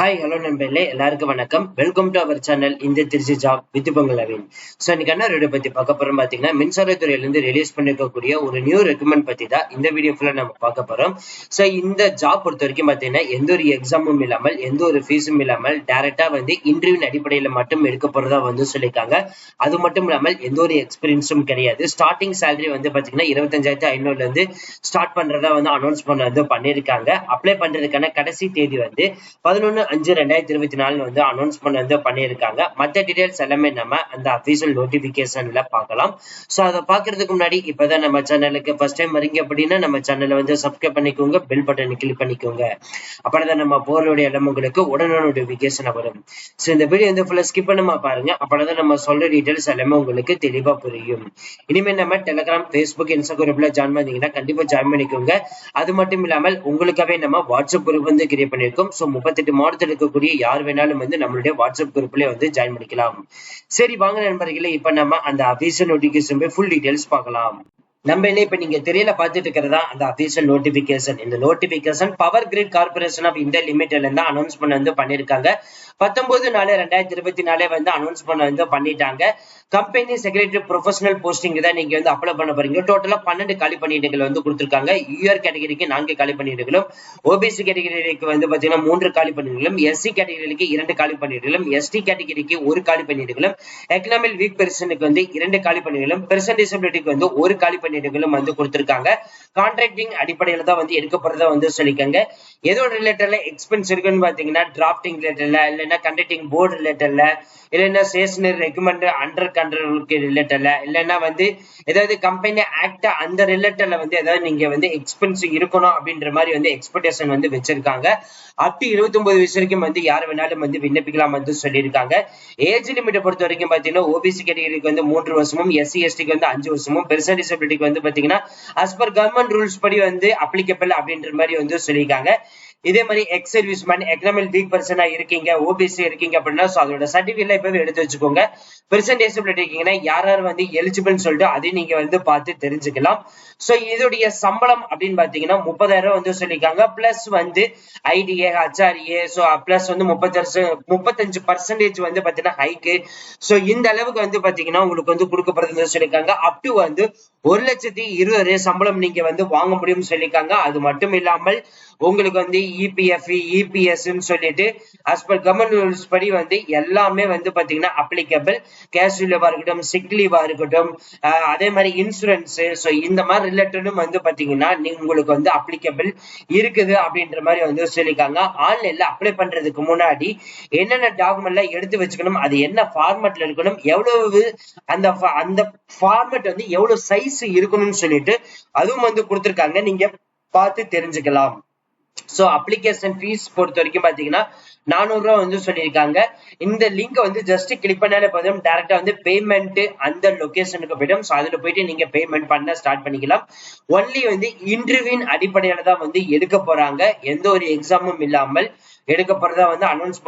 Hi hello நண்பர்களே, எல்லாருக்கும் வணக்கம். வெல்கம் டு அவர் சேனல் இந்த திருச்சி ஜாப் வித் பொங்கலவின். ஸோ இன்னைக்கு என்ன வீடியோ பத்தி பார்க்க போறோம் பார்த்தீங்கன்னா, மின்சாரத்துறையிலிருந்து ரிலீஸ் பண்ணிருக்கக்கூடிய ஒரு நியூ ரெக்கமெண்ட் பத்தி தான் இந்த வீடியோ ஃபுல்லா நம்ம பார்க்க போறோம். ஸோ இந்த ஜாப் பொறுத்த வரைக்கும் பார்த்தீங்கன்னா, எந்த ஒரு எக்ஸாமும் இல்லாமல் எந்த ஒரு ஃபீஸும் இல்லாமல் டைரக்டா இன்டர்வியூ அடிப்படையில மட்டும் எடுக்க போறதா சொல்லியிருக்காங்க. அது மட்டும் இல்லாமல் எந்த ஒரு எக்ஸ்பீரியன்ஸும் கிடையாது. ஸ்டார்டிங் சேலரி பார்த்தீங்கன்னா 25,500 இருந்து ஸ்டார்ட் பண்றதா அனௌன்ஸ் பண்ணிருக்காங்க. அப்ளை பண்றதுக்கான கடைசி தேதி 11/5/2024 அனௌன்ஸ் பண்ணிருக்காங்க. மற்ற டீடைல்ஸ் எல்லாமே நம்ம அந்த அபிஷியல் நோட்டிபிகேஷன்ல பார்க்கலாம். சோ அதை பாக்குறதுக்கு முன்னாடி இப்பதான் நம்ம சேனலுக்கு ஃபர்ஸ்ட் டைம் வரீங்க அப்படின்னா நம்ம சேனலை சப்ஸ்கிரைப் பண்ணிக்கோங்க, பெல் பட்டனை கிளிக் பண்ணிக்கோங்க. அப்பதான் நம்ம போறோடைய எல்லாம் உங்களுக்கு உடனே நோட்டிபிகேஷன் வரும். சோ இந்த வீடியோ ஃபுல்லா ஸ்கிப் பண்ணாம பாருங்க. அப்பதான் நம்ம சொல்ற டீடைல்ஸ் எல்லாமே உங்களுக்கு தெளிவா புரியும். இனிமேல் நம்ம டெலிகிராம், ஃபேஸ்புக், இன்ஸ்டா குரூப்ல ஜாயின் பண்ணீங்கன்னா கண்டிப்பா ஜாயின் பண்ணிக்கோங்க. அது மட்டும் இல்லாமல் உங்களுக்காகவே நம்ம வாட்ஸ்அப் குரூப் கிரியேட் பண்ணிருக்கோம். சோ 38 மாவட்டத்தில் இருக்கக்கூடிய யார் வேணாலும் நம்மளுடைய வாட்ஸ்அப் குரூப்ல ஜாயின் பண்ணிக்கலாம். சரி வாங்க நண்பர்களே, இப்ப நம்ம அந்த அபிஷியல் நோட்டிபிகேஷன் ஃபுல் டீடைல்ஸ் பார்க்கலாம். நம்ம இப்ப நீங்க தெரியல பார்த்துட்டு இருக்கிறதா அந்த அபிஷியல் நோட்டிபிகேஷன். இந்த notification power grid corporation of India லிமிடெட்ல இருந்து அனௌன்ஸ் பண்ணிருக்காங்க. 19/4/2024 அனௌன்ஸ் பண்ணிட்டாங்க. கம்பெனி செக்ரட்டரி ப்ரொஃபஷனல் போஸ்டிங் தான் நீங்க அப்ளை பண்ண போறீங்க. டோட்டலா 12 காலி பணியிடங்கள் கொடுத்திருக்காங்க. யூஆர் கேட்டகரிக்கு 4 காலி பணியிடங்களும், ஓபிசி கேட்டகரிக்கு பாத்தீங்கன்னா 3 காலி பணியிடங்களும், எஸ்சி கேட்டகரிக்கு 2 காலி பணியிடங்களும், எஸ்டி கேட்டகரிக்கு 1 காலி பணியிடங்களும், எக்கனாமிக் வீக் பெர்சனுக்கு 2 காலி பணியிடங்களும், பெர்சன் டிசபிலிட்டிக்கு 1 காலி பணியிடங்களும் கொடுத்திருக்காங்க. கான்ட்ராக்டிங் அடிப்படையில தான் எடுக்க போறதா சொல்லிருக்காங்க. ஏதோ ரிலேட்டட்ல எக்ஸ்பென்ஸ் இருக்குன்னு பாத்தீங்கன்னா டிராப்டிங் ரிலேட்டட்ல, இல்லைன்னா கண்டக்டிங் போர்டு ரிலேட்டட்ல, இல்லைன்னா ஸ்டேஷனரி ரெக்கமெண்ட் அண்டர் கண்ட்ரோலுக்கு ரிலேட்டட்ல, இல்லைன்னா ஏதாவது கம்பெனி ஆக்ட் அந்த ரிலேட்டட்ல ஏதாவது நீங்க எக்ஸ்பென்ஸ் இருக்கணும் அப்படின்ற மாதிரி எக்ஸ்பெக்டேஷன் வச்சிருக்காங்க. அப் டு 29 வயசு வரைக்கும் யார் வேணாலும் விண்ணப்பிக்கலாம் சொல்லியிருக்காங்க. ஏஜ் லிமிட்டை பொறுத்த வரைக்கும் பாத்தீங்கன்னா ஓபிசி கேட்டகரிக்கு 3 வருஷமும், எஸ்சி எஸ்டிக்கு 5 வருஷமும், பெர்சன் டிசபிலிட்டிக்கு பாத்தீங்கன்னா as per கவர்மெண்ட் ரூல்ஸ் படி அப்ளிகபிள் அப்படின்ற மாதிரி சொல்லியிருக்காங்க. இதே மாதிரி ex serviceman, economic weak பர்சனா இருக்கீங்க, ஓபிசி இருக்கீங்க அப்படின்னா அதோட சர்டிபிகேட் இப்பவே எடுத்து வச்சுக்கோங்க. பெர்சன் டிசபிலிட்டி இருக்கீங்கன்னா யார் யார் எலிஜிபிள் சொல்லிட்டு அதையும் நீங்க பார்த்து தெரிஞ்சுக்கலாம். சோ இதோடைய சம்பளம் அப்படின்னு பாத்தீங்கன்னா 30,000 சொல்லிருக்காங்க. Plus ITA, HRA, so plus 35% பாத்தீங்கன்னா ஹைக்கு. சோ இந்த அளவுக்கு பாத்தீங்கன்னா உங்களுக்கு கொடுக்கப்படுதுன்னு சொல்லியிருக்காங்க. அப் டு 1,20,000 சம்பளம் நீங்க வாங்க முடியும்னு சொல்லியிருக்காங்க. அது மட்டும் இல்லாமல் உங்களுக்கு இபிஎஃப், இபிஎஸ் சொல்லிட்டு as per கவர்மெண்ட் ரூல்ஸ் படி எல்லாமே பாத்தீங்கன்னா அப்ளிகபிள். கேஷ் லீவா இருக்கட்டும், சிக் லீவா இருக்கட்டும், அதே மாதிரி இன்சூரன்ஸ், சோ இந்த மாதிரி ரிலேட்டடும் பாத்தீங்கன்னா உங்களுக்கு அப்ளிகபிள் இருக்குது அப்படின்ற மாதிரி சொல்லியிருக்காங்க. ஆன்லைன்ல அப்ளை பண்றதுக்கு முன்னாடி என்னென்ன டாக்குமெண்ட்ல எடுத்து வச்சுக்கணும், அது என்ன ஃபார்மட்ல இருக்கணும், எவ்வளவு அந்த ஃபார்மட் எவ்வளவு சைஸ் இருக்கணும்னு சொல்லிட்டு அதுவும் கொடுத்திருக்காங்க. நீங்க பார்த்து தெரிஞ்சுக்கலாம். சோ அப்ளிகேஷன் ஃபீஸ் பொறுத்த வரைக்கும் பாத்தீங்கன்னா 400 ரூபாய் சொல்லியிருக்காங்க. இந்த லிங்க் ஜஸ்ட் கிளிக் பண்ணாலே போதும், டைரக்டா பேமெண்ட் அந்த லொகேஷனுக்கு போயிடும். சோ அதுல போயிட்டு நீங்க பேமெண்ட் பண்ண ஸ்டார்ட் பண்ணிக்கலாம். ஒன்லி இன்டர்வியூ அடிப்படையில தான் எடுக்க போறாங்க. எந்த ஒரு எக்ஸாமும் இல்லாமல் எடுக்க போறதா அனௌன்ஸ்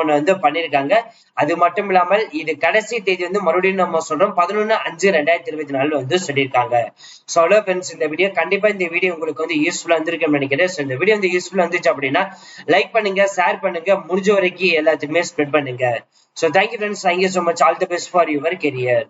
பண்ணிருக்காங்க. அது மட்டும் இல்லாமல் இது கடைசி தேதி மறுபடியும் நம்ம சொல்றோம் 11/5/2024 சொல்லியிருக்காங்க. சோ அவ்வளவு ஃப்ரெண்ட்ஸ், இந்த வீடியோ கண்டிப்பா இந்த வீடியோ உங்களுக்கு யூஸ்ஃபுல்லா இருந்திருக்கும்னு நினைக்கிறேன். சோ இந்த வீடியோ யூஸ்ஃபுல்லா இருந்துச்சு அப்படின்னா லைக் பண்ணுங்க, ஷேர் பண்ணுங்க, முடிஞ்ச வரைக்கும் எல்லாத்துக்குமே ஸ்ப்ரெட் பண்ணுங்க. So thank you friends, thank you so much, all the best for your career.